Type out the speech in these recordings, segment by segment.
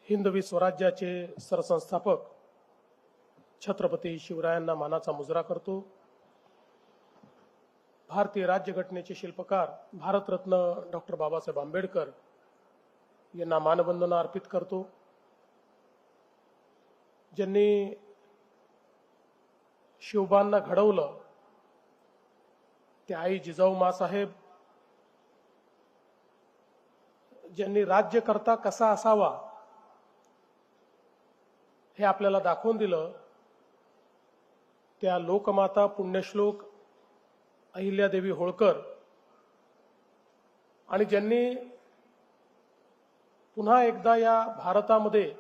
हिंदवी स्वराज्याचे सरसंस्थापक छत्रपती शिवरायांना मानाचा मुजरा करतो। भारतीय राज्यघटनेचे शिल्पकार भारतरत्न डॉक्टर बाबासाहेब आंबेडकर यांना मानवंदना अर्पित करतो। ज्यांनी शिवबांना घडवलं ते आई जिजाऊ माँसाहेब, ज्यांनी राज्यकर्ता कसा असावा हे आपल्याला दाखवून दिलं त्या लोकमाता पुण्यश्लोक अहिल्यादेवी होळकर, आणि ज्यांनी पुन्हा एकदा या भारतामध्ये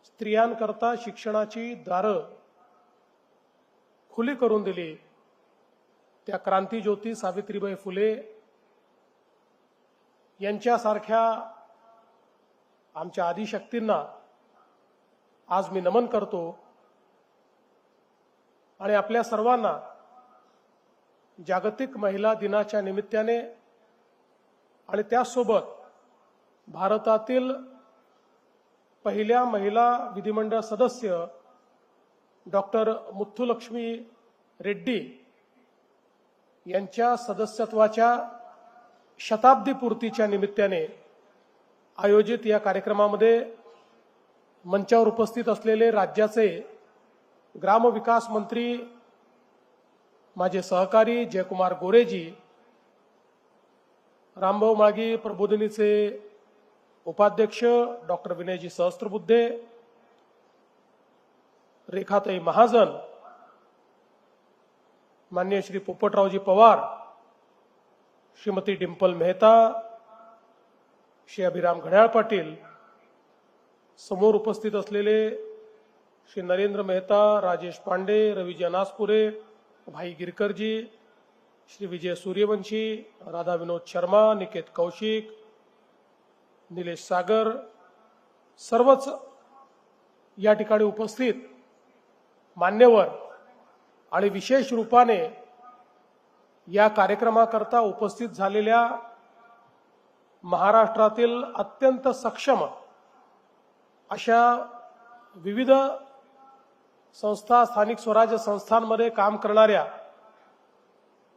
स्त्रियांकरता शिक्षणाची दारं खुली करून दिली त्या क्रांतिज्योती सावित्रीबाई फुले यांच्यासारख्या आमच्या आदिशक्तींना आज मी नमन करतो। आणि आपल्या सर्वांना जागतिक महिला दिनाच्या निमित्ताने आणि त्यासोबत भारतातील पहिल्या महिला विधिमंडळ सदस्य डॉक्टर मुथुलक्ष्मी रेड्डी यांच्या सदस्यत्वाच्या शताब्दी पूर्तीच्या निमित्ताने आयोजित या कार्यक्रमामध्ये मंचावर उपस्थित असलेले राज्याचे ग्रामविकास मंत्री माझे सहकारी जयकुमार गोरेजी, रामभाऊ म्हाळगी प्रबोधिनीचे उपाध्यक्ष डॉक्टर विनयजी सहस्त्रबुद्धे, रेखाताई महाजन, माननीय श्री पोपटरावजी पवार, श्रीमती डिंपल मेहता, श्री अभिराम घड्याळ पाटील, समोर उपस्थित असलेले श्री नरेंद्र मेहता, राजेश पांडे, रविजी अनासपुरे, भाई गिरकरजी, श्री विजय सूर्यवंशी, राधा विनोद शर्मा, निकेत कौशिक, निलेश सागर, सर्वच या ठिकाणी उपस्थित मान्यवर आणि विशेष रूपाने या कार्यक्रमाकरता उपस्थित झालेल्या महाराष्ट्रातील अत्यंत सक्षम अशा विविध संस्था, स्थानिक स्वराज्य संस्थांमध्ये काम करणाऱ्या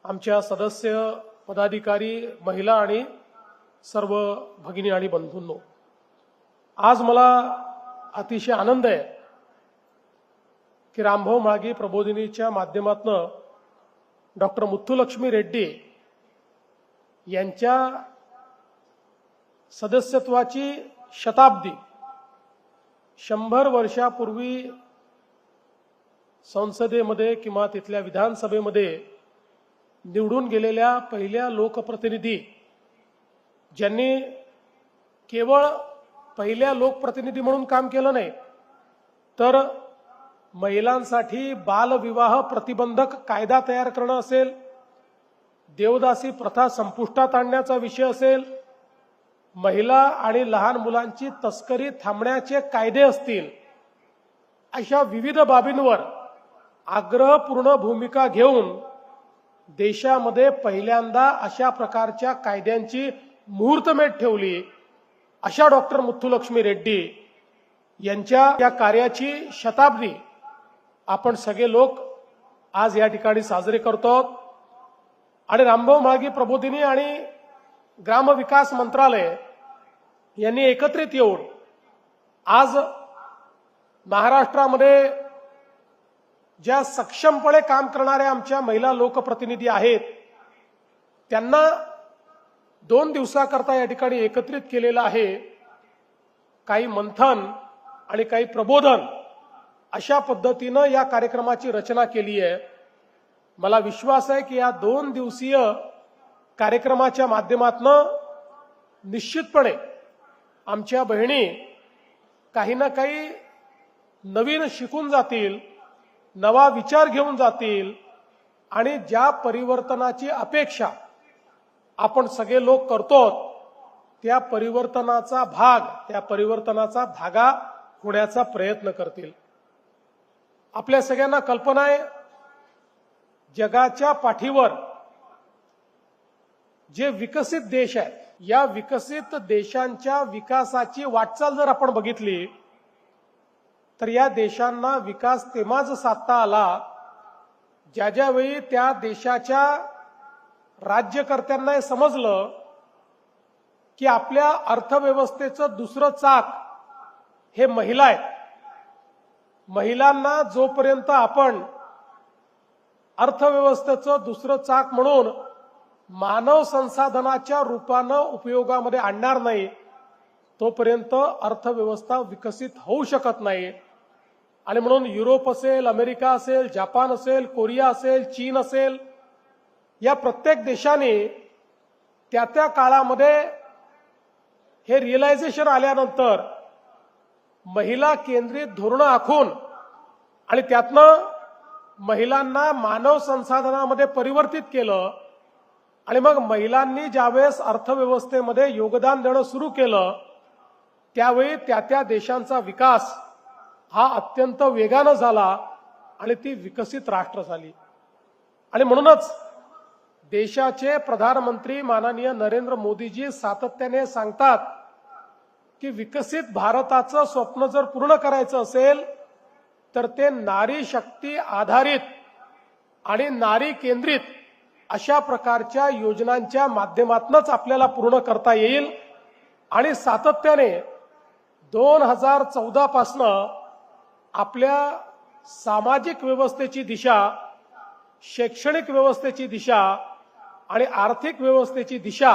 आमच्या सदस्य, पदाधिकारी, महिला आणि सर्व भगिनी आणि बंधूंनो, आज मला अतिशय आनंद आहे की रामभाऊ म्हाळगी प्रबोधिनीच्या माध्यमातून डॉक्टर मुथुलक्ष्मी रेड्डी यांच्या सदस्यत्वाची शताब्दी 100 वर्षापूर्वी संसदेमध्ये किंवा तिथल्या विधानसभेमध्ये निवडून गेलेल्या पहिल्या लोकप्रतिनिधी, ज्यांनी केवळ पहिल्या लोकप्रतिनिधी म्हणून काम केलं नाही तर महिलांसाठी बालविवाह प्रतिबंधक कायदा तयार करणं असेल, देवदासी प्रथा संपुष्टात आणण्याचा विषय असेल, महिला आणि लहान मुलांची तस्करी थांबण्याचे कायदे असतील, अशा विविध बाबींवर आग्रहपूर्ण भूमिका घेऊन देशामध्ये पहिल्यांदा अशा प्रकारच्या कायद्यांची मुहूर्तमेढ ठेवली। अशा डॉक्टर मुथुलक्ष्मी रेड्डी यांच्या या कार्याची शताब्दी आपण सगळे लोक आज या ठिकाणी साजरे करतो। आणि रामभाऊ म्हाळगी प्रबोधिनी आणि ग्रामविकास मंत्रालय यांनी एकत्रित येऊन आज महाराष्ट्रामध्ये ज्या सक्षमपणे काम करणाऱ्या आमच्या महिला लोकप्रतिनिधी आहेत त्यांना 2 दिवसाकरता या ठिकाणी एकत्रित केलेलं आहे। काही मंथन आणि काही प्रबोधन अशा पद्धतीनं या कार्यक्रमाची रचना केली आहे। मला विश्वास आहे की या 2 दिवसीय कार्यक्रमाच्या माध्यमातून निश्चितपणे आमच्या बहिणी काही ना काही नवीन शिकून जातील, नवा विचार घेऊन जातील आणि ज्या परिवर्तनाची अपेक्षा आपण सगळे लोक करतो त्या परिवर्तनाचा भाग, त्या परिवर्तनाचा धागा होण्याचा प्रयत्न करतील। आपल्या सगळ्यांना कल्पना आहे जगाच्या पाठीवर जे विकसित देश आहेत या विकसित देशांच्या विकासाची वाटचाल जर आपण बघितली तर या देशांना विकास तेव्हाच साधता आला ज्यावेळी त्या देशाच्या राज्यकर्त्यांना हे समजलं की आपल्या अर्थव्यवस्थेचं दुसरं चाक हे महिला आहेत. महिलांना जोपर्यंत आपण अर्थव्यवस्थेचं दुसरं चाक म्हणून मानव संसाधनाच्या रूपानं उपयोगामध्ये आणणार नाही तोपर्यंत अर्थव्यवस्था विकसित होऊ शकत नाही. आणि म्हणून युरोप असेल, अमेरिका असेल, जपान असेल, कोरिया असेल, चीन असेल, या प्रत्येक देशाने त्या त्या काळामध्ये हे रिअलायझेशन आल्यानंतर महिला केंद्रित धोरणं आखून आणि त्यातनं महिलांना मानव संसाधनामध्ये परिवर्तित केलं. आणि मग महिलांनी ज्यावेळेस अर्थव्यवस्थेमध्ये योगदान देणं सुरू केलं त्यावेळी त्या त्या देशांचा विकास हा अत्यंत वेगानं झाला आणि ती विकसित राष्ट्र झाली. आणि म्हणूनच देशाचे प्रधानमंत्री माननीय नरेंद्र मोदीजी सातत्याने सांगतात की विकसित भारताचं स्वप्न जर पूर्ण करायचं असेल तर ते नारी शक्ती आधारित आणि नारी केंद्रित अशा प्रकारच्या योजनांच्या माध्यमातूनच आपल्याला पूर्ण करता येईल. आणि सातत्याने 2014 पासनं आपल्या सामाजिक व्यवस्थेची दिशा, शैक्षणिक व्यवस्थेची दिशा आणि आर्थिक व्यवस्थेची दिशा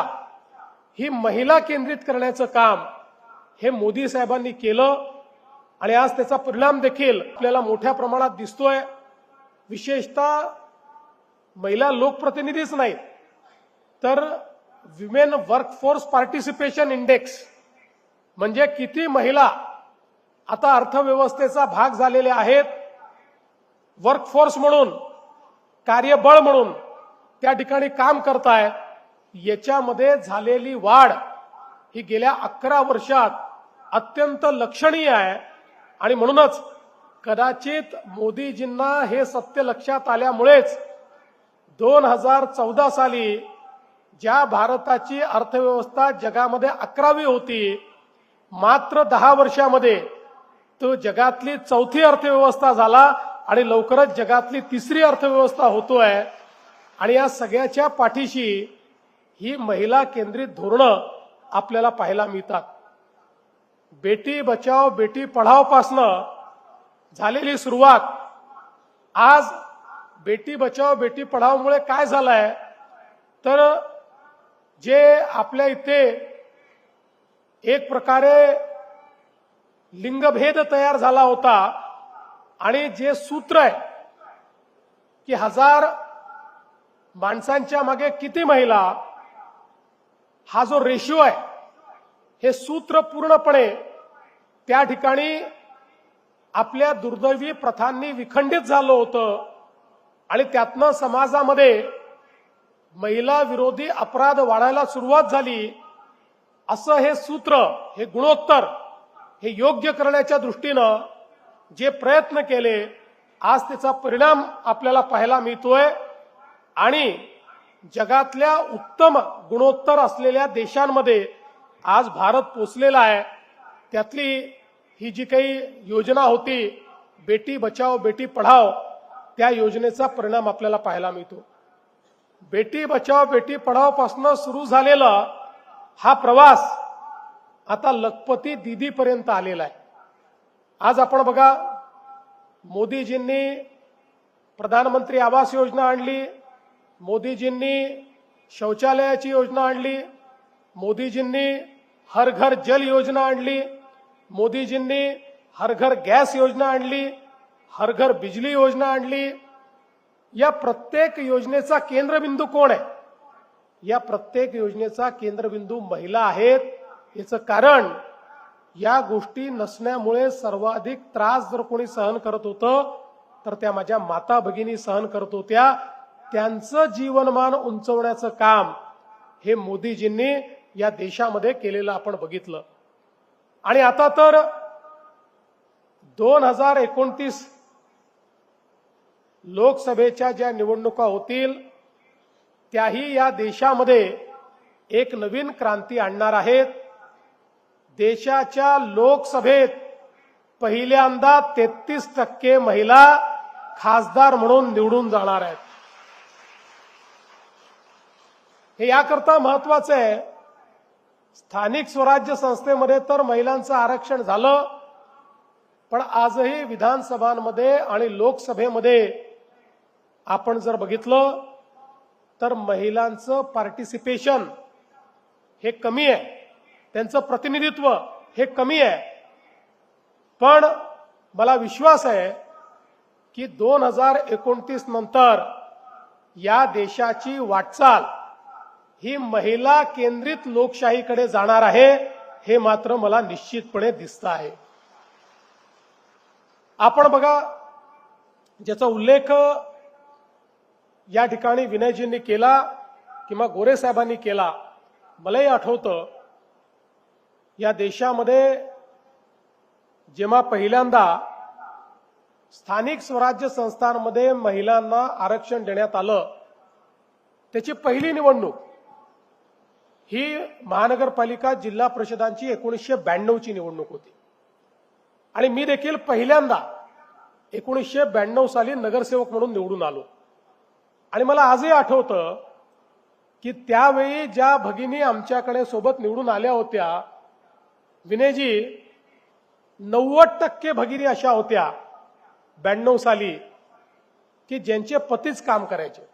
ही महिला केंद्रित करण्याचं काम हे मोदी साहेबांनी केलं. आणि आज त्याचा परिणाम देखील आपल्याला मोठ्या प्रमाणात दिसतोय. विशेषतः महिला लोकप्रतिनिधीच नाही तर विमेन वर्कफोर्स पार्टिसिपेशन इंडेक्स म्हणजे किती महिला आता अर्थव्यवस्थेचा भाग झालेले आहेत, वर्कफोर्स म्हणून, कार्यबळ म्हणून त्या ठिकाणी काम करतायत, याच्यामध्ये झालेली वाढ ही गेल्या 11 वर्षात अत्यंत लक्षणीय आहे. आणि म्हणूनच कदाचित मोदीजींना हे सत्य लक्षात आल्यामुळेच 2014 साली ज्या भारताची अर्थव्यवस्था जगामध्ये 11वी होती, मात्र 10 वर्षामध्ये तो जगातली 4थी अर्थव्यवस्था झाला आणि लवकरच जगातली 3री अर्थव्यवस्था होतोय. आणि या सगळ्याच्या पाठीशी ही महिला केंद्रित धोरणं आपल्याला पाहायला मिळतात. बेटी बचाओ बेटी पढाओ पासनं झालेली सुरुवात आज बेटी बचाओ बेटी पढाओमुळे काय झालंय तर जे आपल्या इथे एक प्रकारे लिंगभेद तयार झाला होता आणि जे सूत्र आहे की 1000 माणसांच्या मागे किती महिला, हा जो रेशिओ आहे हे सूत्र पूर्णपणे त्या ठिकाणी आपल्या दुर्दैवी प्रथांनी विखंडित झालं होतं. आणि त्यातनं समाजामध्ये महिला विरोधी अपराध वाढायला सुरुवात झाली. असं हे सूत्र, हे गुणोत्तर हे योग्य करण्याच्या दृष्टीनं जे प्रयत्न केले आज त्याचा परिणाम आपल्याला पाहायला मिळतोय. आणि जगातल्या उत्तम गुणोत्तर असलेल्या देशांमध्ये आज भारत पोचलेला आहे. त्यातली ही जी काही योजना होती बेटी बचाओ बेटी पढाओ त्या योजनेचा परिणाम आपल्याला पाहायला मिळतो. बेटी बचाओ बेटी पढाओ पासून सुरू झालेला हा प्रवास आता लखपती दीदी पर्यंत आलेला आहे. आज आपण बघा, मोदीजींनी प्रधानमंत्री आवास योजना आणली, मोदीजींनी शौचालयाची योजना आणली, मोदीजींनी हर घर जल योजना आणली, मोदीजींनी हर घर गॅस योजना आणली, हर घर बिजली योजना आणली. या प्रत्येक योजनेचा केंद्रबिंदू कोण आहे? या प्रत्येक योजनेचा केंद्रबिंदू महिला आहेत. याचं कारण या गोष्टी नसण्यामुळे सर्वाधिक त्रास जर कोणी सहन करत होतं तर त्या माझ्या माता भगिनी सहन करत होत्या. त्यांचं जीवनमान उंचवण्याचं काम हे मोदीजींनी या देशामध्ये केलेलं आपण बघितलं. आणि आता तर 2029 लोकसभेच्या ज्या निवडणुका होतील त्याही या देशामध्ये एक नवीन क्रांती आणणार आहेत. देशाच्या लोकसभेत पहिल्यांदा 33% महिला खासदार म्हणून निवडून जाणार आहेत. हे याकरता महत्वाचं आहे. स्थानिक स्वराज्य संस्थेमध्ये तर महिलांचं आरक्षण झालं, पण आजही विधानसभांमध्ये आणि लोकसभेमध्ये आपण जर बघितलं तर महिलांचं पार्टिसिपेशन हे कमी आहे, त्यांचं प्रतिनिधित्व हे कमी आहे. पण मला विश्वास आहे की 2029 नंतर या देशाची वाटचाल ही महिला केंद्रित लोकशाहीकडे जाणार आहे, हे मात्र मला निश्चितपणे दिसतं आहे. आपण बघा, ज्याचा उल्लेख या ठिकाणी विनयजींनी केला किंवा गोरे साहेबांनी केला, मलाही आठवतं या देशामध्ये जेव्हा पहिल्यांदा स्थानिक स्वराज्य संस्थांमध्ये महिलांना आरक्षण देण्यात आलं, त्याची पहिली निवडणूक ही महानगरपालिका जिल्हा परिषदांची 1992ची निवडणूक होती. आणि मी देखील पहिल्यांदा 1992 साली नगरसेवक म्हणून निवडून आलो. आणि मला आजही आठवतं की त्यावेळी ज्या भगिनी आमच्याकडे सोबत निवडून आल्या होत्या, विनयजी, 90% भगिनी अशा होत्या 92 साली की ज्यांचे पतीच काम करायचे.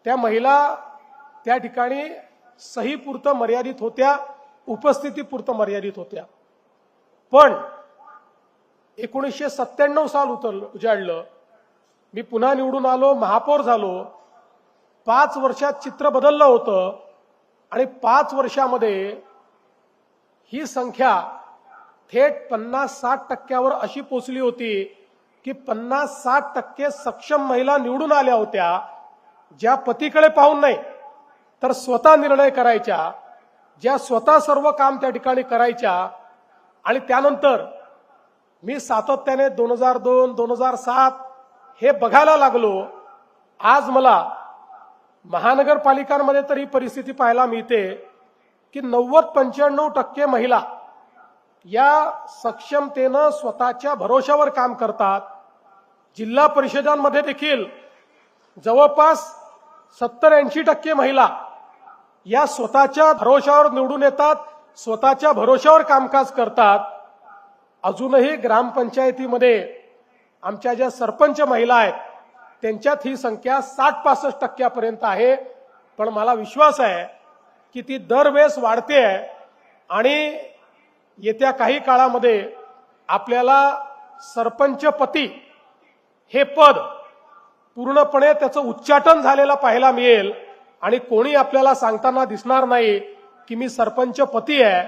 त्या महिला त्या ठिकाणी सहीपुरतं मर्यादित होत्या, उपस्थितीपुरतं मर्यादित होत्या. पण 1997 साल उजाडलं, मी पुन्हा निवडून आलो, महापौर झालो. 5 वर्षात चित्र बदललं होतं आणि 5 वर्षामध्ये ही संख्या थेट 50-60% अशी पोचली होती की 50-60% सक्षम महिला निवडून आल्या होत्या, ज्या पतीकडे पाहून नाही तर स्वतः निर्णय करायच्या, ज्या स्वतः सर्व काम त्या ठिकाणी करायच्या. आणि त्यानंतर मी सातत्याने 2002, 2007 हे बघायला लागलो. आज मला महानगरपालिकांमध्ये तर ही परिस्थिती पाहायला मिळते की 90-95% महिला या सक्षमतेनं स्वतःच्या भरोशावर काम करतात. जिल्हा परिषदांमध्ये देखील जवळपास 70-80% महिला या स्वतःच्या भरोशावर निवडून येतात, स्वतःच्या भरोशावर कामकाज करतात. अजूनही ग्रामपंचायतीमध्ये आमच्या ज्या सरपंच महिला आहेत त्यांच्यात ही संख्या 60-65% आहे. पण मला विश्वास आहे की ती दरवेळेस वाढते आहे आणि येत्या काही काळामध्ये आपल्याला सरपंच पती हे पद पूर्णपणे त्याचं उच्चाटन झालेलं पाहायला मिळेल आणि कोणी आपल्याला सांगताना दिसणार नाही की मी सरपंच पती आहे.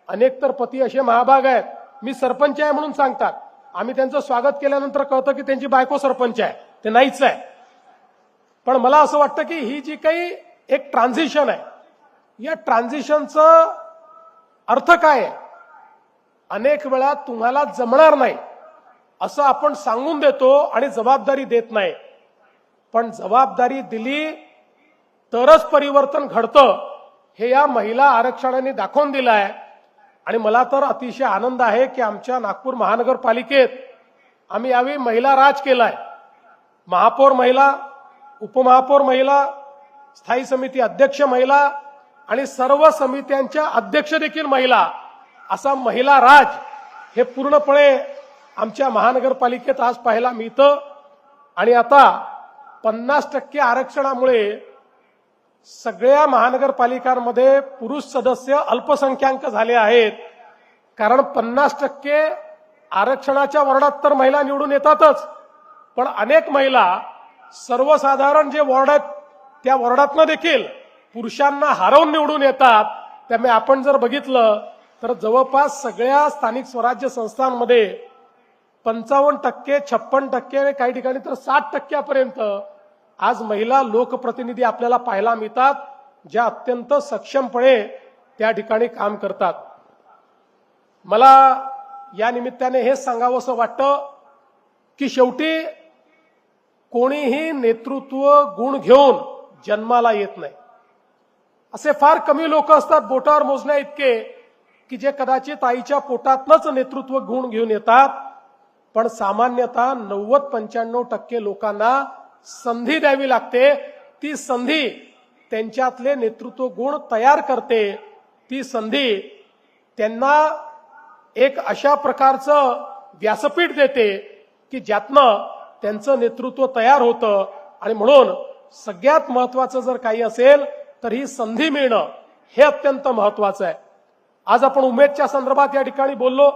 अनेक तर पती असे महाभाग आहेत, मी सरपंच आहे म्हणून सांगतात. आम्ही त्यांचं स्वागत केल्यानंतर कळतं की त्यांची बायको सरपंच आहे, ते नाहीच आहे. पण मला असं वाटतं की ही जी काही एक ट्रान्झिशन आहे, या ट्रान्झिशनचं अर्थ काय आहे? अनेक वेळा तुम्हाला जमणार नाही असं आपण सांगून देतो आणि जबाबदारी देत नाही. पण जबाबदारी दिली तरच परिवर्तन घडतं, हे या महिला आरक्षणाने दाखवून दिलं आहे. आणि मला तर अतिशय आनंद आहे की आमच्या नागपूर महानगरपालिकेत आम्ही यावेळी महिला राज केलाय. महापौर महिला, उपमहापौर महिला, स्थायी समिती अध्यक्ष महिला आणि सर्व समित्यांच्या अध्यक्ष देखील महिला, असा महिला राज हे पूर्णपणे आमच्या महानगरपालिकेत आज पाहायला मिळतं. आणि आता 50% आरक्षणामुळे सगळ्या महानगरपालिकांमध्ये पुरुष सदस्य अल्पसंख्याक झाले आहेत. कारण 50% आरक्षणाच्या वॉर्डात तर महिला निवडून येतातच, पण अनेक महिला सर्वसाधारण जे वॉर्ड आहेत त्या वॉर्डातनं देखील पुरुषांना हरवून निवडून येतात. त्यामुळे आपण जर बघितलं तर जवळपास सगळ्या स्थानिक स्वराज्य संस्थांमध्ये 55%, 56% आणि काही ठिकाणी तर 60% आज महिला लोकप्रतिनिधी आपल्याला पाहायला मिळतात, ज्या अत्यंत सक्षमपणे त्या ठिकाणी काम करतात. मला या निमित्ताने हे सांगावंसं वाटतं की शेवटी कोणीही नेतृत्व गुण घेऊन जन्माला येत नाही. असे फार कमी लोक असतात बोटावर मोजण्या इतके की जे कदाचित आईच्या पोटातनंच नेतृत्व गुण घेऊन येतात. पण सामान्यतः 90-95% लोकांना संधी द्यावी लागते. ती संधी त्यांच्यातले नेतृत्व गुण तयार करते. ती संधी त्यांना एक अशा प्रकारचं व्यासपीठ देते की ज्यातनं त्यांचं नेतृत्व तयार होतं. आणि म्हणून सगळ्यात महत्वाचं जर काही असेल तर ही संधी मिळणं हे अत्यंत महत्वाचं आहे. आज आपण उमेदच्या संदर्भात या ठिकाणी बोललो.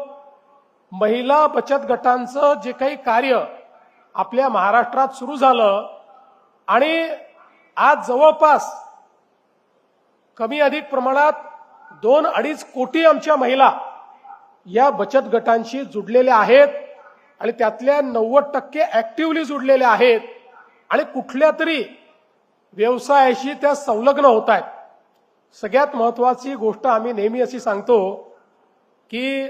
महिला बचत गटांचं जे काही कार्य आपल्या महाराष्ट्रात सुरू झालं आणि आज जवळपास कमी अधिक प्रमाणात 2-2.5 कोटी आमच्या महिला या बचत गटांशी जुडलेल्या आहेत आणि त्यातल्या 90% ऍक्टिव्हली जुडलेल्या आहेत आणि कुठल्या तरी व्यवसायाशी त्या संलग्न होत आहेत. सगळ्यात महत्वाची गोष्ट आम्ही नेहमी अशी सांगतो की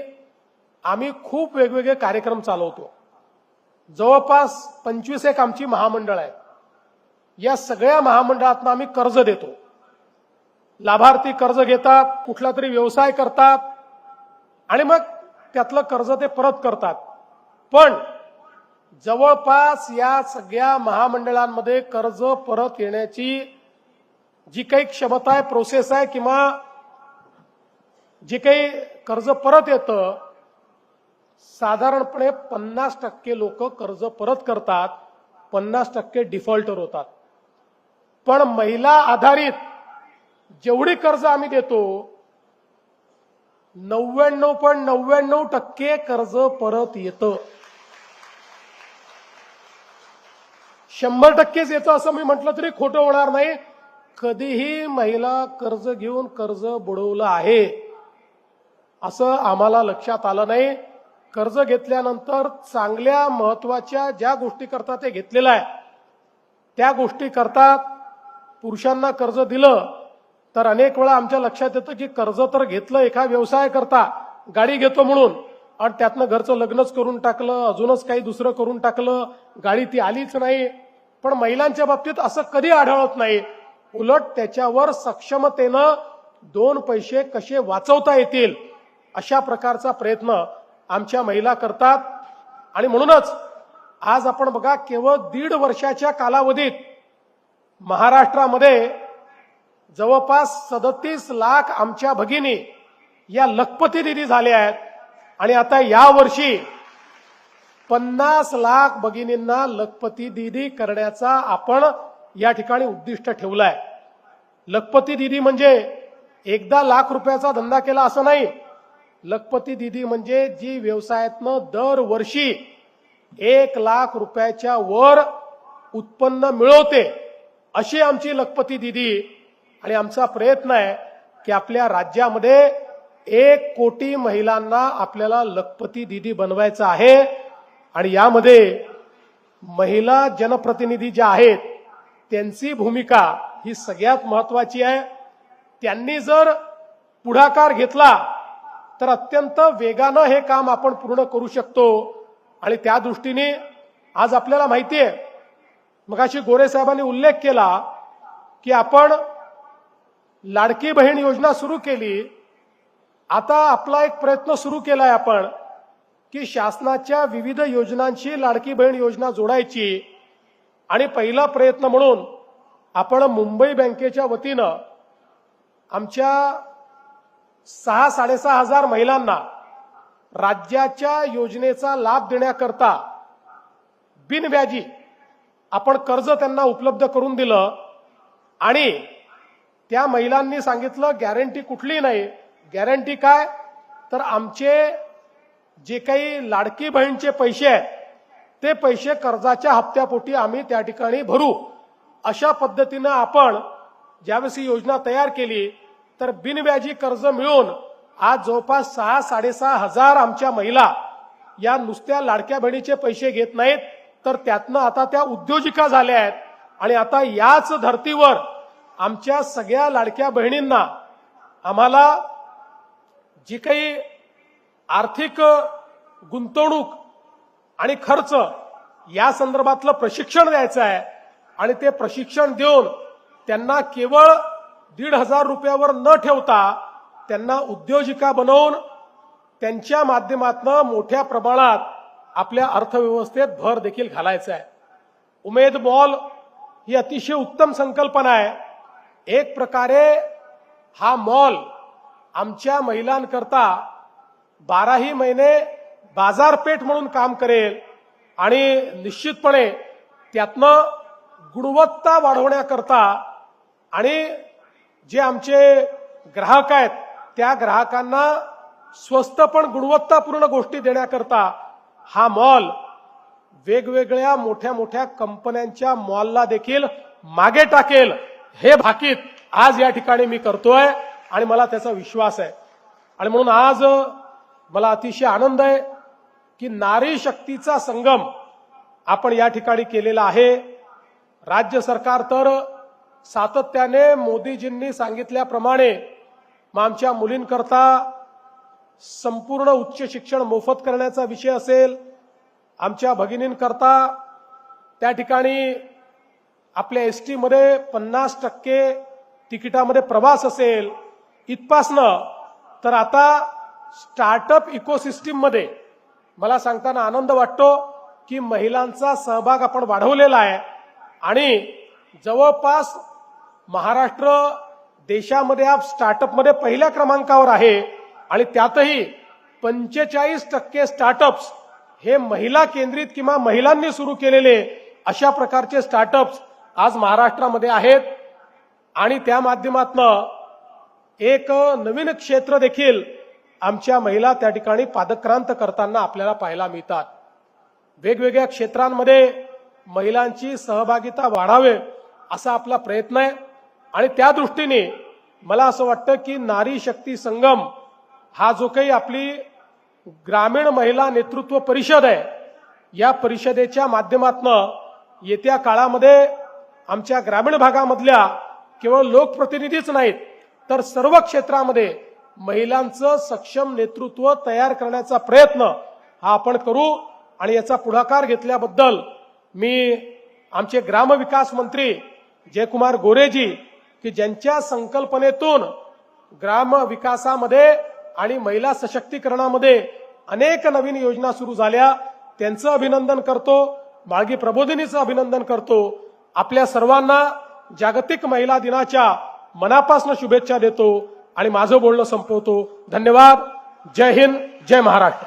आम्ही खूप वेगवेगळे कार्यक्रम चालवतो. जवळपास 25 एक आमची महामंडळ आहेत. या सगळ्या महामंडळातून आम्ही कर्ज देतो. लाभार्थी कर्ज घेतात, कुठला तरी व्यवसाय करतात आणि मग त्यातलं कर्ज ते परत करतात. पण जवळपास या सगळ्या महामंडळांमध्ये कर्ज परत येण्याची जी काही क्षमता आहे, प्रोसेस आहे किंवा जे काही कर्ज परत येतं साधारणपणे 50% लोक कर्ज परत करतात, 50% डिफॉल्टर होतात. पण महिला आधारित जेवढी कर्ज आम्ही देतो 99.99% कर्ज परत येतं. 100%च येतं असं मी म्हटलं तरी खोटं होणार नाही. कधीही महिला कर्ज घेऊन कर्ज बुडवलं आहे असं आम्हाला लक्षात आलं नाही. कर्ज घेतल्यानंतर चांगल्या महत्वाच्या ज्या गोष्टी करतात ते घेतलेलं आहे त्या गोष्टी करतात. पुरुषांना कर्ज दिलं तर अनेक वेळा आमच्या लक्षात येतं की कर्ज तर घेतलं एका व्यवसाय करता, गाडी घेतो म्हणून, आणि त्यातनं घरचं लग्नच करून टाकलं, अजूनच काही दुसरं करून टाकलं, गाडी ती आलीच नाही. पण महिलांच्या बाबतीत असं कधी आढळत नाही. उलट त्याच्यावर सक्षमतेनं 2 पैसे कसे वाचवता येतील अशा प्रकारचा प्रयत्न आमच्या महिला करतात. आणि म्हणूनच आज आपण बघा केवळ 1.5 वर्षाच्या कालावधीत महाराष्ट्रामध्ये जवळपास 37 लाख आमच्या भगिनी या लखपती दिदी झाल्या आहेत. आणि आता या वर्षी 50 लाख भगिनींना लखपती दिदी करण्याचा आपण या ठिकाणी उद्दिष्ट ठेवलंय. लखपती दिदी म्हणजे एकदा ₹1,00,000 धंदा केला असं नाही. लखपती दिदी म्हणजे जी व्यवसायातनं दरवर्षी ₹1,00,000 वर उत्पन्न मिळवते अशी आमची लखपती दिदी. आणि आमचा प्रयत्न आहे की आपल्या राज्यामध्ये 1 कोटी महिलांना आपल्याला लखपती दिदी बनवायचं आहे. आणि यामध्ये महिला जनप्रतिनिधी ज्या आहेत त्यांची भूमिका ही सगळ्यात महत्वाची आहे. त्यांनी जर पुढाकार घेतला तर अत्यंत वेगानं हे काम आपण पूर्ण करू शकतो. आणि त्या दृष्टीने आज आपल्याला माहिती आहे, मगाशी गोरे साहेबांनी उल्लेख केला की आपण लाडकी बहीण योजना सुरू केली. आता आपला एक प्रयत्न सुरू केलाय आपण की शासनाच्या विविध योजनांशी लाडकी बहीण योजना जोडायची. आणि पहिला प्रयत्न म्हणून आपण मुंबई बँकेच्या वतीनं आमच्या 6-6.5 हजार महिलांना राज्याच्या योजनेचा लाभ देण्याकरता बिनव्याजी आपण कर्ज त्यांना उपलब्ध करून दिलं. आणि त्या महिलांनी सांगितलं गॅरंटी कुठली नाही. गॅरंटी काय तर आमचे जे काही लाडकी बहीणचे पैसे आहेत ते पैसे कर्जाच्या हप्त्यापोटी आम्ही त्या ठिकाणी भरू. अशा पद्धतीनं आपण ज्यावेळेस ही योजना तयार केली तर बिनव्याजी कर्ज मिळून आज जवळपास 6-6.5 हजार आमच्या महिला या नुसत्या लाडक्या बहिणीचे पैसे घेत नाहीत तर त्यातनं आता त्या उद्योजिका झाल्या आहेत. आणि आता याच धर्तीवर आमच्या सगळ्या लाडक्या बहिणींना आम्हाला जी काही आर्थिक गुंतवणूक आणि खर्च या संदर्भातलं प्रशिक्षण द्यायचं आहे. आणि ते प्रशिक्षण देऊन त्यांना केवळ 1,500 रुपयावर न ठेवता त्यांना उद्योजिका बनवून त्यांच्या माध्यमातून मोठ्या प्रमाणात आपल्या अर्थव्यवस्थेत भर देखील घालायचा आहे। उमेद मॉल ही अतिशय उत्तम संकल्पना आहे। एक प्रकारे हा मॉल आमच्या महिलांकरता 12ही महिने बाजारपेठ म्हणून काम करेल आणि निश्चितपणे त्यातनं गुणवत्ता वाढवण्याकरता आणि जे आमचे ग्राहक आहेत त्या ग्राहकांना स्वस्त पण गुणवत्तापूर्ण गोष्टी देण्याकरता हा मॉल वेगवेगळ्या मोठ्या मोठ्या कंपन्यांच्या मॉलला देखील मागे टाकेल हे भाकीत आज या ठिकाणी मी करतोय आणि मला त्याचा विश्वास आहे। आणि म्हणून आज मला अतिशय आनंद आहे की नारी शक्तीचा संगम आपण या ठिकाणी केलेला आहे। राज्य सरकार तर सातत्याने मोदीजींनी सांगितल्याप्रमाणे आमच्या मुलींकरता संपूर्ण उच्च शिक्षण मोफत करण्याचा विषय असेल, आमच्या भगिनींकरता त्या ठिकाणी आपल्या एसटी मध्ये 50% तिकिटामध्ये प्रवास असेल, इथपासनं तर आता स्टार्टअप इकोसिस्टीम मध्ये मला सांगताना आनंद वाटतो की महिलांचा सहभाग आपण वाढवलेला आहे आणि जवळपास महाराष्ट्र देशामध्ये आज स्टार्टअप मध्ये पहिल्या क्रमांकावर आहे आणि त्यातही 45% स्टार्टअप्स हे महिला केंद्रित किंवा महिलांनी सुरू केलेले अशा प्रकारचे स्टार्टअप्स आज महाराष्ट्रामध्ये आहेत आणि त्या माध्यमातून एक नवीन क्षेत्र देखील आमच्या महिला त्या ठिकाणी पादक्रांत करताना आपल्याला पाहायला मिळतात। वेगवेगळ्या क्षेत्रांमध्ये महिलांची सहभागिता वाढावे असा आपला प्रयत्न आहे आणि त्या दृष्टीने मला असं वाटतं की नारी शक्ती संगम हा जो काही आपली ग्रामीण महिला नेतृत्व परिषद आहे या परिषदेच्या माध्यमातून येत्या काळामध्ये आमच्या ग्रामीण भागामधल्या केवळ लोकप्रतिनिधीच नाहीत तर सर्व क्षेत्रामध्ये महिलांचं सक्षम नेतृत्व तयार करण्याचा प्रयत्न हा आपण करू आणि याचा पुढाकार घेतल्याबद्दल मी आमचे ग्रामविकास मंत्री जयकुमार गोरेजी की ज्यांच्या संकल्पनेतून ग्राम विकासामध्ये आणि महिला सशक्तीकरणामध्ये अनेक नवीन योजना सुरू झाल्या त्यांचं अभिनंदन करतो, बाळगी प्रबोधिनीचं अभिनंदन करतो। आपल्या सर्वांना जागतिक महिला दिनाच्या मनापासून शुभेच्छा देतो आणि माझं बोलणं संपवतो। धन्यवाद। जय हिंद, जय महाराष्ट्र।